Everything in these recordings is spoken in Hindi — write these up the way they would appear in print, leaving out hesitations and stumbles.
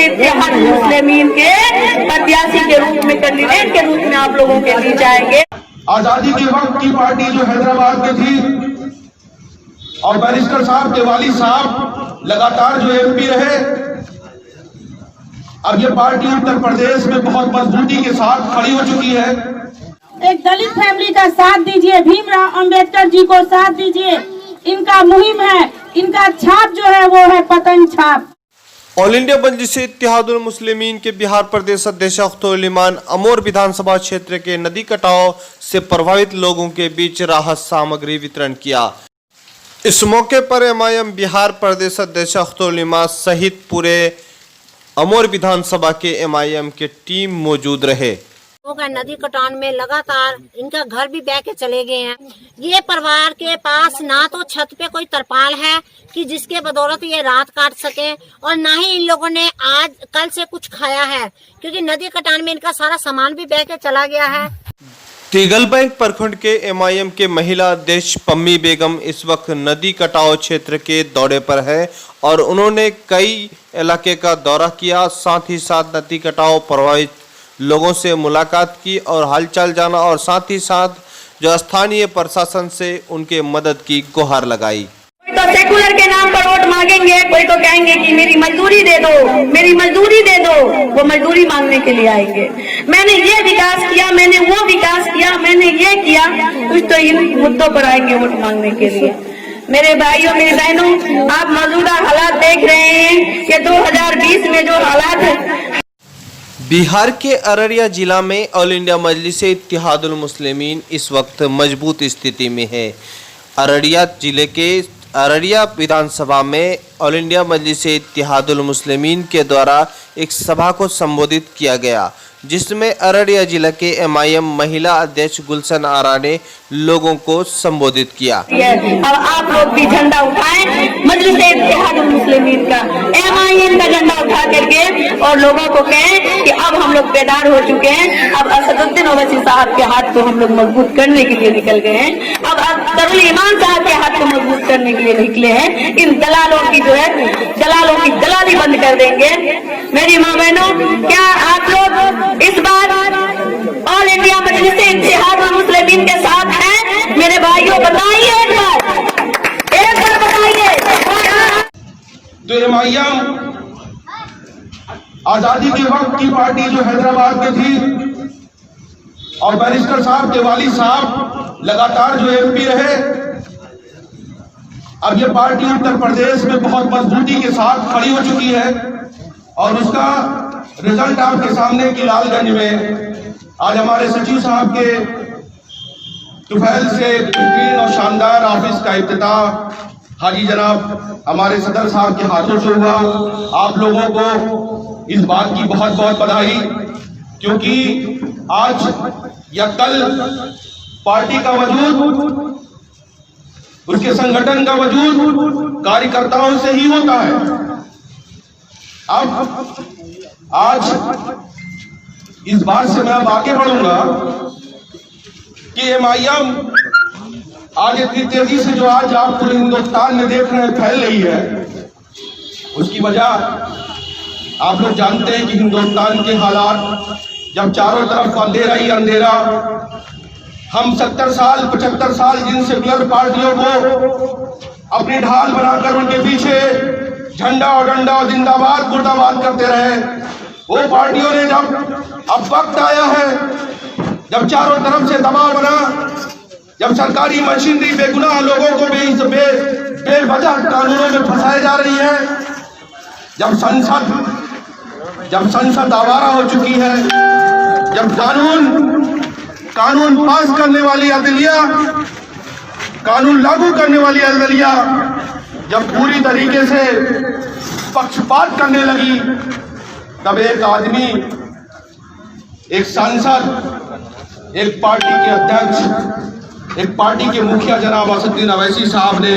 से इत्तेहाद मुस्लिमीन के प्रत्याशी के रूप में, कैंडिडेट के रूप में आप लोगों के बीच आएंगे। आजादी के वक्त की पार्टी जो हैदराबाद में थी और बैरिस्टर साहब के वालिद साहब लगातार जो एमपी रहे, अब ये पार्टी उत्तर प्रदेश में बहुत मजबूती के साथ खड़ी हो चुकी है। एक दलित फैमिली का साथ दीजिए, भीमराव अंबेडकर जी को साथ दीजिए। इनका मुहिम है, इनका छाप जो है वो है पतन छाप। ऑल इंडिया मजलिस इत्तेहादुल मुस्लिमीन के बिहार प्रदेश अध्यक्ष अख्तरुल इमान अमोर विधानसभा क्षेत्र के नदी कटाव से प्रभावित लोगों के बीच राहत सामग्री वितरण किया। इस मौके पर एमआईएम बिहार प्रदेश अध्यक्ष अख्तरुल इमान सहित पूरे अमोर विधानसभा के एमआईएम के टीम मौजूद रहे। नदी कटान में लगातार इनका घर भी बह के चले गए हैं। ये परिवार के पास ना तो छत पे कोई तरपाल है कि जिसके बदौलत ये रात काट सके, और ना ही इन लोगों ने आज कल से कुछ खाया है, क्योंकि नदी कटान में इनका सारा सामान भी बह के चला गया है। तिगलबैंक प्रखंड के एमआईएम के महिला अध्यक्ष पम्मी बेगम इस वक्त नदी कटाव क्षेत्र के दौरे पर है और उन्होंने कई इलाके का दौरा किया, साथ ही साथ नदी कटाव प्रभावित लोगों से मुलाकात की और हालचाल जाना, और साथ ही साथ जो स्थानीय प्रशासन से उनके मदद की गुहार लगाई। कोई तो सेकुलर के नाम पर वोट मांगेंगे, कोई तो कहेंगे कि मेरी मजदूरी दे दो, मेरी मजदूरी दे दो, वो मजदूरी मांगने के लिए आएंगे। मैंने ये विकास किया, मैंने वो विकास किया, मैंने ये किया, कुछ तो इन मुद्दों पर आएंगे वोट मांगने के लिए। मेरे भाइयों मेरी बहनों, आप मौजूदा हालात देख रहे हैं कि 2020 में जो हालात है। बिहार के अररिया जिला में ऑल इंडिया मजलिस इत्तेहादुल मुस्लिमीन इस वक्त मजबूत स्थिति में है। अररिया जिले के अररिया विधानसभा में ऑल इंडिया मजलिस इत्तेहादुल मुस्लिमीन के द्वारा एक सभा को संबोधित किया गया, जिसमें अररिया जिला के एमआईएम महिला अध्यक्ष गुलशन आरा ने लोगों को संबोधित किया। अब आप लोग भी झंडा उठाएं मजलिस इत्तेहादुल मुस्लिमीन का, एमआईएम का झंडा उठा करके, और लोगों को कहें कि अब हम लोग बेदार हो चुके हैं। अब असदुद्दीन ओवैसी साहब के हाथ को हम लोग मजबूत करने के लिए निकल गए हैं। अब अख्तरुल इमान साहब के हाथ को मजबूत करने के लिए निकले हैं। इन दलालों की जो है, दलालों की दलाली बंद कर देंगे। मेरी माँ बहनों, क्या आप लोग इस बार ऑल इंडिया मजलिस इत्तेहादुल मुस्लिमीन के साथ हैं? मेरे भाइयों बताइए, एक बार बताइए। तो एमआईएम आजादी के वक्त की पार्टी जो हैदराबाद में थी और बैरिस्टर साहब के वालिद साहब लगातार जो एमपी रहे, अब ये पार्टी उत्तर प्रदेश में बहुत मजबूती के साथ खड़ी हो चुकी है। और उसका रिजल्ट आपके सामने की लालगंज में आज हमारे सचिव साहब के तुफैल से बेहतरीन और शानदार ऑफिस का इफ्तिताह हाजी जनाब हमारे सदर साहब के हाथों से हुआ। आप लोगों को इस बात की बहुत बहुत बधाई, क्योंकि आज या कल पार्टी का वजूद, उसके संगठन का वजूद कार्यकर्ताओं से ही होता है। अब आज इस बात से मैं अब आगे बढ़ूंगा कि एमआईएम आज इतनी तेजी से जो आज आप पूरे हिंदुस्तान में देख रहे हैं फैल रही है, उसकी वजह आप लोग जानते हैं कि हिंदुस्तान के हालात, जब चारों तरफ अंधेरा ही अंधेरा, हम 70 साल 75 साल जिन सेकुलर पार्टियों को अपनी ढाल बनाकर उनके पीछे झंडा और डंडा और जिंदाबाद मुर्दाबाद करते रहे, वो पार्टियों ने जब अब वक्त आया है, जब चारों तरफ से दबाव बना, जब सरकारी मशीनरी बेगुनाह लोगों को बेवजह कानूनों में फंसाई जा रही है, जब संसद आवारा हो चुकी है, जब कानून पास करने वाली अदलिया, कानून लागू करने वाली अदलिया जब पूरी तरीके से पक्षपात करने लगी, तब एक आदमी, एक सांसद, एक पार्टी के अध्यक्ष, एक पार्टी के मुखिया जनाब असदुद्दीन ओवैसी साहब ने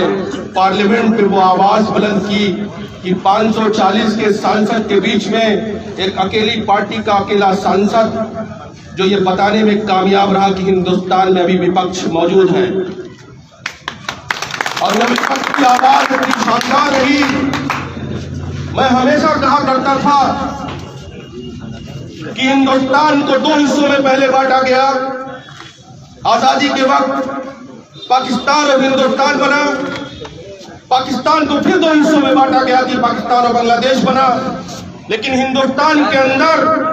पार्लियामेंट में वो आवाज बुलंद की कि 540 के सांसद के बीच में एक अकेली पार्टी का अकेला सांसद जो ये बताने में कामयाब रहा कि हिंदुस्तान में अभी विपक्ष मौजूद है, और वो विपक्ष की आवाज इतनी शानदार रही मैं हमेशा कहा करता था कि हिंदुस्तान को दो हिस्सों में पहले बांटा गया। आजादी के वक्त पाकिस्तान और हिंदुस्तान बना, पाकिस्तान को फिर दो हिस्सों में बांटा गया कि पाकिस्तान और बांग्लादेश बना। लेकिन हिंदुस्तान के अंदर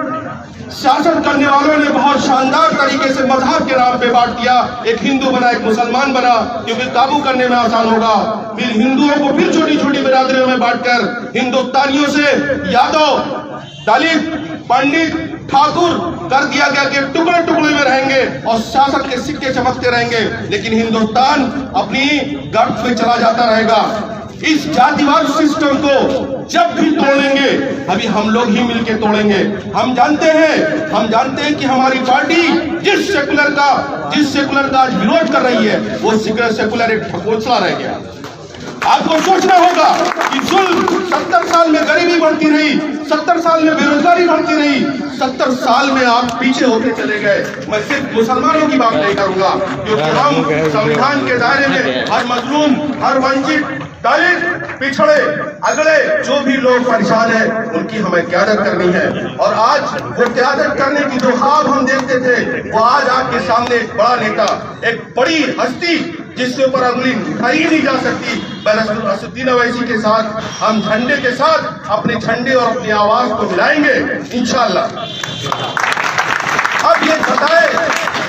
शासन करने वालों ने बहुत शानदार तरीके से मजहब के नाम पे बांट दिया। एक हिंदू बना, एक मुसलमान बना, क्योंकि काबू करने में आसान होगा। फिर हिंदुओं को फिर छोटी छोटी बिरादरियों में बांटकर हिंदुस्तानियों से यादव, दलित, पंडित, ठाकुर कर दिया गया कि टुकड़े टुकड़े में रहेंगे और शासक के सिक्के चमकते रहेंगे, लेकिन हिंदुस्तान अपनी गर्त में चला जाता रहेगा। इस जातिवाद सिस्टम को जब भी तोड़ेंगे, अभी हम लोग ही मिलके तोड़ेंगे। हम जानते हैं कि हमारी पार्टी जिस सेकुलर का आज विरोध कर रही है, वो सेकुलर एक ठकोसला रह गया। आपको सोचना होगा कि जुल्म 70 साल में गरीबी बढ़ती रही, 70 साल में बेरोजगारी बढ़ती रही, 70 साल में आप पीछे होते चले गए। मैं सिर्फ मुसलमानों की बात नहीं करूंगा, क्योंकि हम संविधान के दायरे में हर मजलूम, हर वंचित, दलित, पिछड़े, अगड़े जो भी लोग परेशान हैं, उनकी हमें क्यादत करनी है। और आज वो क्यादत करने की जो ख्वाब हम देखते थे, वो आज आपके सामने एक बड़ा नेता, एक बड़ी हस्ती जिसके ऊपर अंगुली उठाई ही नहीं जा सकती, असदुद्दीन ओवैसी के साथ हम झंडे के साथ अपने झंडे और अपनी आवाज को मिलाएंगे इंशाअल्लाह। अब ये बताए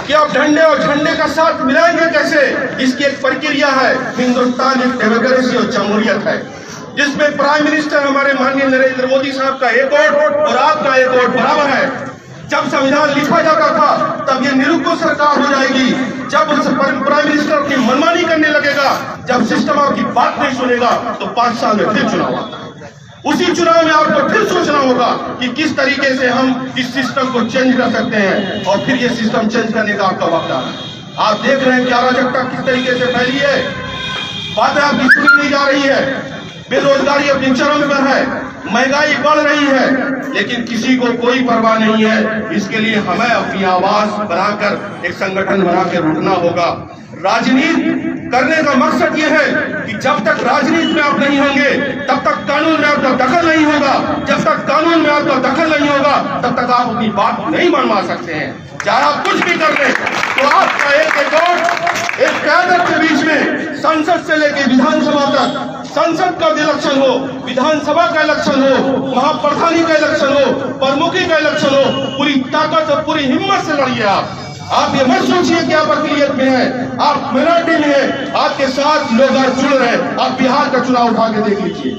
कि आप झंडे और झंडे का साथ मिलाएंगे कैसे? इसकी एक प्रक्रिया है। हिंदुस्तान एक डेमोक्रेसी और जमहूरियत है, जिसमें प्राइम मिनिस्टर हमारे माननीय नरेंद्र मोदी साहब का एक वोट और आपका एक वोट बराबर है। जब संविधान लिखा जाता था तब ये निरुक्त सरकार हो जाएगी। जब प्राइम मिनिस्टर की मनमानी करने लगेगा, जब सिस्टम आपकी बात नहीं सुनेगा, तो 5 साल में फिर चुनाव आता है। उसी चुनाव में आपको फिर सोचना होगा कि किस तरीके से हम इस सिस्टम को चेंज कर सकते हैं, और फिर ये सिस्टम चेंज करने का आपका वक्त आ रहा है। आप देख रहे हैं कि अराजकता किस तरीके से फैली है, बातें आपकी सुनी नहीं जा रही है, बेरोजगारी अपनी चरम पर है, महंगाई बढ़ रही है, लेकिन किसी को कोई परवाह नहीं है। इसके लिए हमें अपनी आवाज बनाकर एक संगठन बनाकर उठना होगा। राजनीति करने का मकसद ये है कि जब तक राजनीति में आप नहीं होंगे, तब तक कानून में आपका दखल नहीं होगा। जब तक कानून में आपका दखल नहीं होगा, तब तक आप अपनी बात नहीं मनवा सकते हैं। चाहे आप कुछ भी कर लें, तो आपका एक वोट एक क्यादत के बीच में, संसद से लेकर विधानसभा तक, संसद का इलेक्शन हो, विधानसभा का इलेक्शन हो, महाप्रधानी का इलेक्शन हो, प्रमुखी का इलेक्शन हो, पूरी ताकत और पूरी हिम्मत से लड़िए। आप ये मत सोचिए कि आप अकलियत में हैं, आप मिनॉरिटी में हैं, आपके साथ लोग आज जुड़ रहे हैं। आप बिहार का चुनाव उठा के देख लीजिए,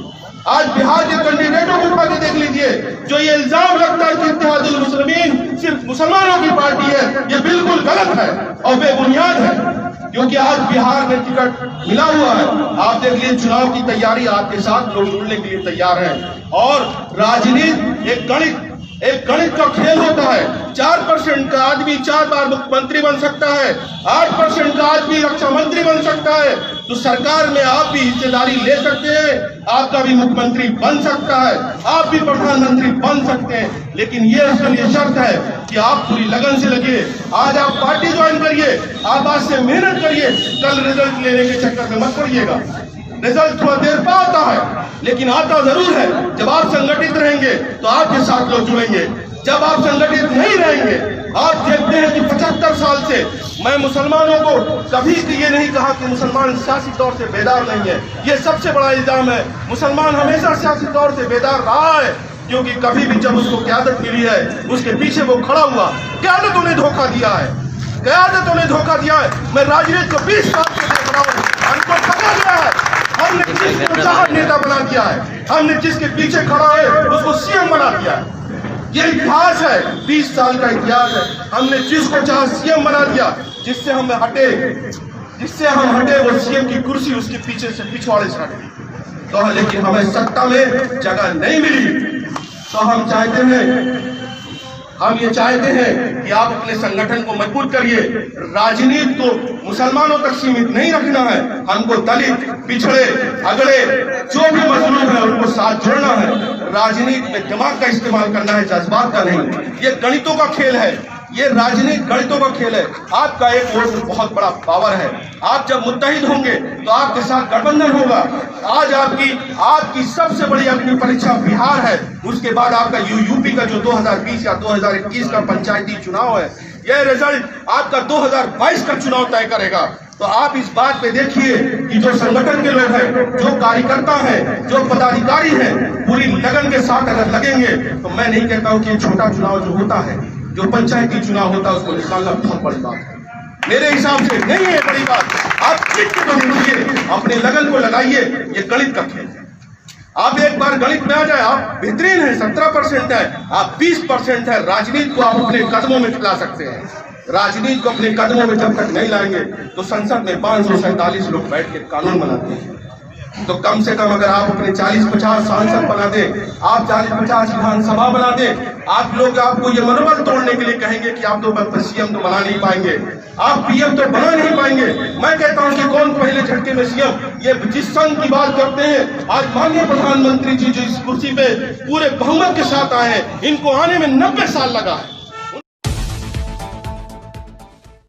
आज बिहार के कैंडिडेटों को उठा के देख लीजिए। जो ये इल्जाम लगता है कि इत्तेहादुल मुस्लिमीन सिर्फ मुसलमानों की पार्टी है, ये बिल्कुल गलत है और बेबुनियाद है, क्योंकि आज बिहार में टिकट मिला हुआ है। आप देख लीजिए, चुनाव की तैयारी आपके साथ लोग जुड़ने के लिए तैयार हैं। और राजनीति एक गणित का खेल होता है। 4% का आदमी 4 बार मुख्यमंत्री बन सकता है, 8% का आदमी रक्षा मंत्री बन सकता है। तो सरकार में आप भी हिस्सेदारी ले सकते हैं, आपका भी मुख्यमंत्री बन सकता है, आप भी प्रधानमंत्री बन सकते हैं, लेकिन ये उसके लिए शर्त है कि आप पूरी लगन से लगिए। आज आप पार्टी ज्वाइन करिए, आप आज से मेहनत करिए, कल रिजल्ट लेने के चक्कर में मत पड़िएगा। रिजल्ट थोड़ा देर पर आता है, लेकिन आता जरूर है। जब आप संगठित रहेंगे तो आपके साथ लोग जुड़ेंगे। जब आप संगठित नहीं रहेंगे, आप देखते हैं कि 75 साल से मैं मुसलमानों को कभी ये नहीं कहा कि मुसलमान सियासी तौर से बेदार नहीं है। ये सबसे बड़ा इल्जाम है। मुसलमान हमेशा सियासी तौर से बेदार रहा है, क्योंकि कभी भी जब उसको क़यादत मिली है, उसके पीछे वो खड़ा हुआ। क़यादतों ने धोखा दिया है, क़यादतों ने धोखा दिया है। मैं राजनीति को 20 साल से देख रहा हूँ, हमको ठगा गया है। हमने जिसको चाहत नेता बना दिया है, हमने जिसके पीछे खड़ा है उसको सीएम बना दिया है। ये इतिहास है, 20 साल का इतिहास है। हमने जिसको चाहा सीएम बना दिया, जिससे हम हटे वो सीएम की कुर्सी उसके पीछे से पिछवाड़े से हट गई। तो लेकिन हमें सत्ता में जगह नहीं मिली। तो हम ये चाहते हैं कि आप अपने संगठन को मजबूत करिए। राजनीति को मुसलमानों तक सीमित नहीं रखना है, हमको दलित, पिछड़े, अगड़े जो भी मजलूम है उनको साथ जोड़ना है। राजनीति में दिमाग का इस्तेमाल करना है, जज्बात का नहीं। ये गणितों का खेल है, ये राजनीतिक गणितों का खेल है। आपका एक वोट बहुत बड़ा पावर है। आप जब मुत्तहिद होंगे तो आपके साथ गठबंधन होगा। आज आपकी सबसे बड़ी अग्नि परीक्षा बिहार है, उसके बाद आपका यूपी का जो 2020 या 2021 का पंचायती चुनाव है, यह रिजल्ट आपका 2022 का चुनाव तय करेगा। तो आप इस बात पे देखिए कि जो संगठन के लोग हैं, जो कार्यकर्ता हैं, जो पदाधिकारी हैं, पूरी लगन के साथ अगर लगेंगे तो मैं नहीं कहता हूं कि छोटा चुनाव जो होता है, जो पंचायती चुनाव होता है, उसको निकालना बहुत बड़ी बात है। मेरे हिसाब से नहीं है बड़ी बात। आप जीत के तो ढूंढिए, अपने लगन को लगाइए। ये गणित का खेल है। आप एक बार गणित में आ जाए, आप बेहतरीन है, 17% है, आप 20% है। राजनीति को आप अपने कदमों में खिला सकते हैं। राजनीति को अपने कदमों में जब तक नहीं लाएंगे तो संसद में 547 लोग बैठ के कानून बनाते हैं। तो कम से कम अगर आप अपने 40-50 सांसद बना दे, आप 40-50 विधानसभा बना दे, आप लोग आपको ये मनोबल तोड़ने के लिए कहेंगे कि आप तो सीएम तो बना नहीं पाएंगे, आप पीएम तो बना नहीं पाएंगे। मैं कहता हूं कि कौन पहले झटके में सीएम, ये जिस संघ की बात करते हैं, आज माननीय प्रधानमंत्री जी जो इस कुर्सी पे पूरे बहुमत के साथ आए हैं, इनको आने में 90 साल लगा है।